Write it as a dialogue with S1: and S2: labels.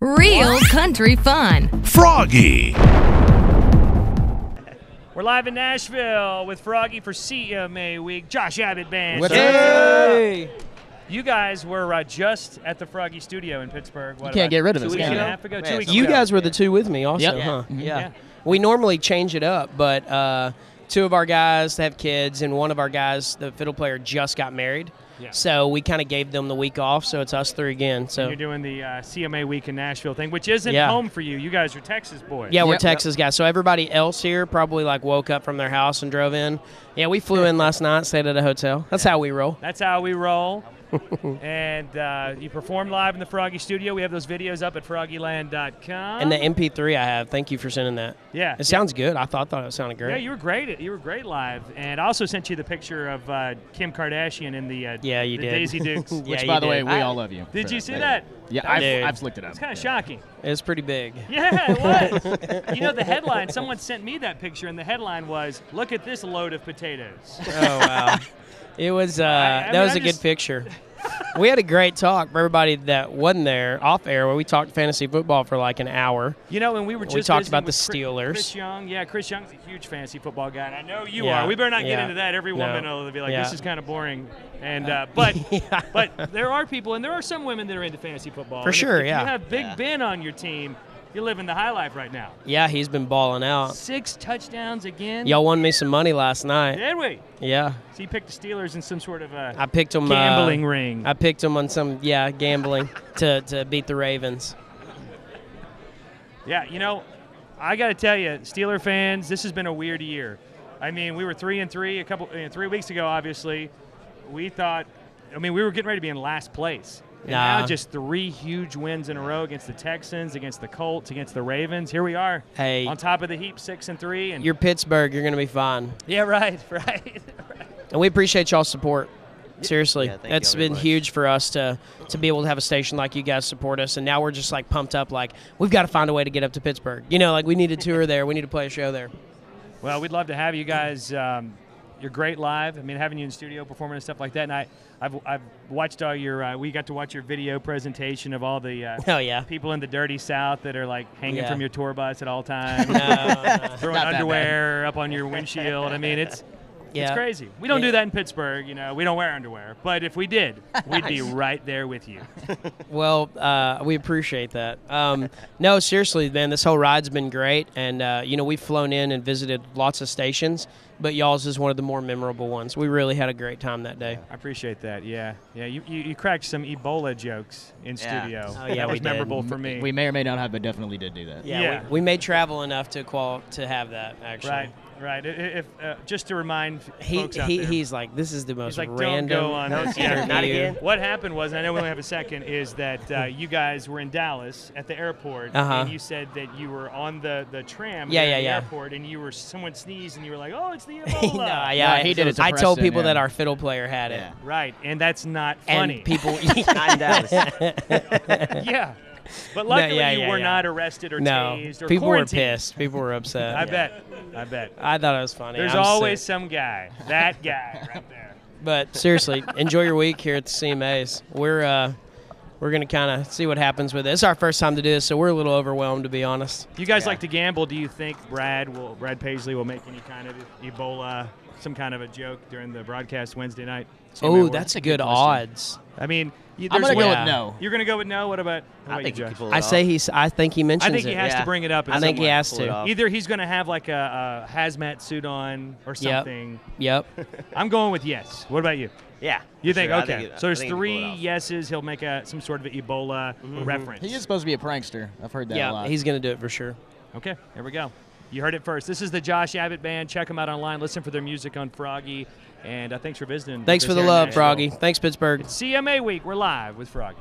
S1: Real country fun.
S2: Froggy.
S3: We're live in Nashville with Froggy for CMA Week. Josh Abbott Band.
S4: What's
S3: up? You guys were just at the Froggy studio in Pittsburgh.
S4: You can't get rid of us.
S3: 2 weeks and a
S4: Yeah.
S3: half ago?
S4: Man,
S3: 2 weeks
S5: You
S3: ago.
S5: guys were the two with me also,
S4: Yep.
S5: huh?
S4: Mhm.
S5: Yeah.
S3: Yeah.
S5: We normally change it up, but two of our guys have kids, and one of our guys, the fiddle player, just got married.
S3: Yeah.
S5: So we kind of gave them the week off, so it's us three again. So
S3: And you're doing the CMA Week in Nashville thing, which isn't
S5: Yeah.
S3: home for you. You guys are Texas boys.
S5: yeah, we're
S4: Yep.
S5: Texas guys. So everybody else here probably like woke up from their house and drove in. Yeah, we flew in last night, stayed at a hotel. That's how we roll.
S3: That's how we roll. And you performed live in the Froggy studio. We have those videos up at froggyland.com.
S5: And the MP3 I have, thank you for sending that.
S3: Yeah.
S5: It sounds good. I thought it sounded great.
S3: Yeah, you were great. You were great live. And I also sent you the picture of Kim Kardashian in the
S5: Yeah, you
S3: the
S5: did.
S3: Daisy Dukes.
S5: Yeah,
S4: Which,
S5: you
S4: by the way,
S5: did.
S4: we all love you.
S3: Did
S4: for
S3: you see
S4: There
S3: that?
S4: Yeah,
S5: Dude.
S4: I've looked it up.
S3: It's kind of shocking.
S5: It's pretty big.
S3: Yeah, it was. You know, the headline, someone sent me that picture, and the headline was, "Look at this load of potatoes."
S5: Oh wow, it was that
S3: mean,
S5: was
S3: I
S5: a good
S3: just-
S5: picture. We had a great talk for everybody that wasn't there off air, where we talked fantasy football for like an hour.
S3: You know, and we were just
S5: talked
S3: visiting
S5: about
S3: with
S5: the Steelers.
S3: Chris Young. Yeah, Chris Young's a huge fantasy football guy, and I know you
S5: Yeah,
S3: are. We better not get
S5: yeah.
S3: into that. Every woman
S5: No.
S3: will be like,
S5: Yeah.
S3: "This is kind of boring." And but there are people, and there are some women that are into fantasy football.
S5: For
S3: And
S5: sure,
S3: if
S5: yeah.
S3: you have Big
S4: Yeah.
S3: Ben on your team, you're living the high life right now.
S5: Yeah, he's been balling out.
S3: 6 touchdowns again.
S5: Y'all won me some money last night.
S3: Did we?
S5: Yeah,
S3: So you picked the Steelers in some sort of a
S5: I picked them
S3: gambling ring.
S5: I picked them on some gambling to beat the Ravens.
S3: Yeah, you know, I got to tell you, Steeler fans, this has been a weird year. I mean, we were 3-3 3 weeks ago. Obviously, we thought. I mean, we were getting ready to be in last place. And
S5: Nah.
S3: now just 3 huge wins in a row against the Texans, against the Colts, against the Ravens. Here we are.
S5: Hey.
S3: On top of the heap, 6-3. And
S5: You're Pittsburgh. You're gonna be fine,
S3: yeah, right, right.
S5: and we appreciate y'all's support. Seriously,
S6: Yeah, thank
S5: that's
S6: y'all very
S5: been
S6: much.
S5: huge for us to be able to have a station like you guys support us, and now we're just like pumped up. Like we've got to find a way to get up to Pittsburgh. You know, like we need a tour there. We need to play a show there.
S3: Well, we'd love to have you guys. You're great live. I mean, having you in studio performing and stuff like that. And I've watched all your. We got to watch your video presentation of all the
S5: Oh yeah.
S3: people in the dirty South that are like hanging
S5: Yeah.
S3: from your tour bus at all times,
S5: No,
S3: throwing
S4: Not that
S3: underwear up on your windshield. I mean, it's
S5: Yeah.
S3: crazy. We don't
S5: Yeah.
S3: do that in Pittsburgh. You know, we don't wear underwear. But if we did, we'd be right there with you.
S5: Well, we appreciate that. No, seriously, man, this whole ride's been great, and you know we've flown in and visited lots of stations, but y'all's is one of the more memorable ones. We really had a great time that day.
S3: I appreciate that. Yeah, yeah. You cracked some Ebola jokes in
S6: Yeah.
S3: studio.
S5: Oh, yeah,
S3: that
S5: we
S3: was
S5: did.
S3: memorable for me.
S4: We may or may not have, but definitely did do that.
S3: Yeah.
S5: we made travel enough to have that actually.
S3: Right, right. If just to remind folks out there,
S5: He's like, this is the most
S3: he's like,
S5: random.
S3: don't go on this. Yeah.
S6: Not again.
S3: What happened was, and I know we only have a second, is that you guys were in Dallas at the airport,
S5: Uh-huh.
S3: and you said that you were on the tram
S5: Yeah,
S3: there
S5: yeah,
S3: at the
S5: yeah.
S3: around, and someone sneezed, and you were like, "Oh, it's the
S5: No,
S3: Ebola."
S5: yeah,
S4: he did it to
S5: I told
S4: Preston,
S5: people
S4: yeah.
S5: that our fiddle player had it,
S4: Yeah.
S3: Right, and that's not
S5: and
S3: funny.
S5: people.
S6: Not in Dallas.
S3: Yeah, but luckily
S5: yeah,
S3: you
S5: yeah,
S3: were
S5: yeah.
S3: not arrested or
S5: No,
S3: tased or
S5: people were
S3: quarantined.
S5: pissed. People were upset.
S3: I bet. I bet.
S5: I thought it was funny.
S3: There's
S5: I'm
S3: always
S5: sick.
S3: some guy. That guy right there.
S5: But seriously, enjoy your week here at the CMAs. We're gonna kind of see what happens with it. It's our first time to do this, so we're a little overwhelmed, to be honest.
S3: You guys
S6: Yeah.
S3: like to gamble. Do you think Brad Paisley will make any kind of Ebola, some kind of a joke during the broadcast Wednesday night? CMA
S5: Oh,
S3: Awards?
S5: that's
S4: a
S5: good
S4: good question.
S5: odds.
S3: I mean,
S4: I'm
S3: there's
S4: going to go
S3: one-
S4: with no.
S3: You're gonna go with no. What about
S6: I think you
S3: Josh?
S6: can pull it
S5: I
S6: off.
S5: say I think he mentions
S3: I think he
S5: it.
S3: has to
S6: Yeah.
S3: bring it up. in
S5: I think he
S3: some way.
S5: has
S6: Pull it
S5: to.
S6: off.
S3: Either he's gonna have like a hazmat suit on or something.
S5: Yep.
S3: I'm going with yes. What about you?
S6: Yeah.
S3: You
S6: for
S3: think
S6: sure. I
S3: okay?
S6: it-
S3: So
S6: I
S3: there's
S6: think he can pull it
S3: 3
S6: off.
S3: yeses. He'll make some sort of Ebola reference.
S4: He is supposed to be a prankster. I've heard that a
S5: Yeah,
S4: lot.
S5: he's gonna do it for sure.
S3: Okay, there we go. You heard it first. This is the Josh Abbott Band. Check them out online. Listen for their music on Froggy. And thanks for visiting.
S5: Thanks
S3: with
S5: for
S3: us
S5: the
S3: here in
S5: love,
S3: Nashville.
S5: Froggy. Thanks, Pittsburgh.
S3: CMA Week. We're live with Froggy.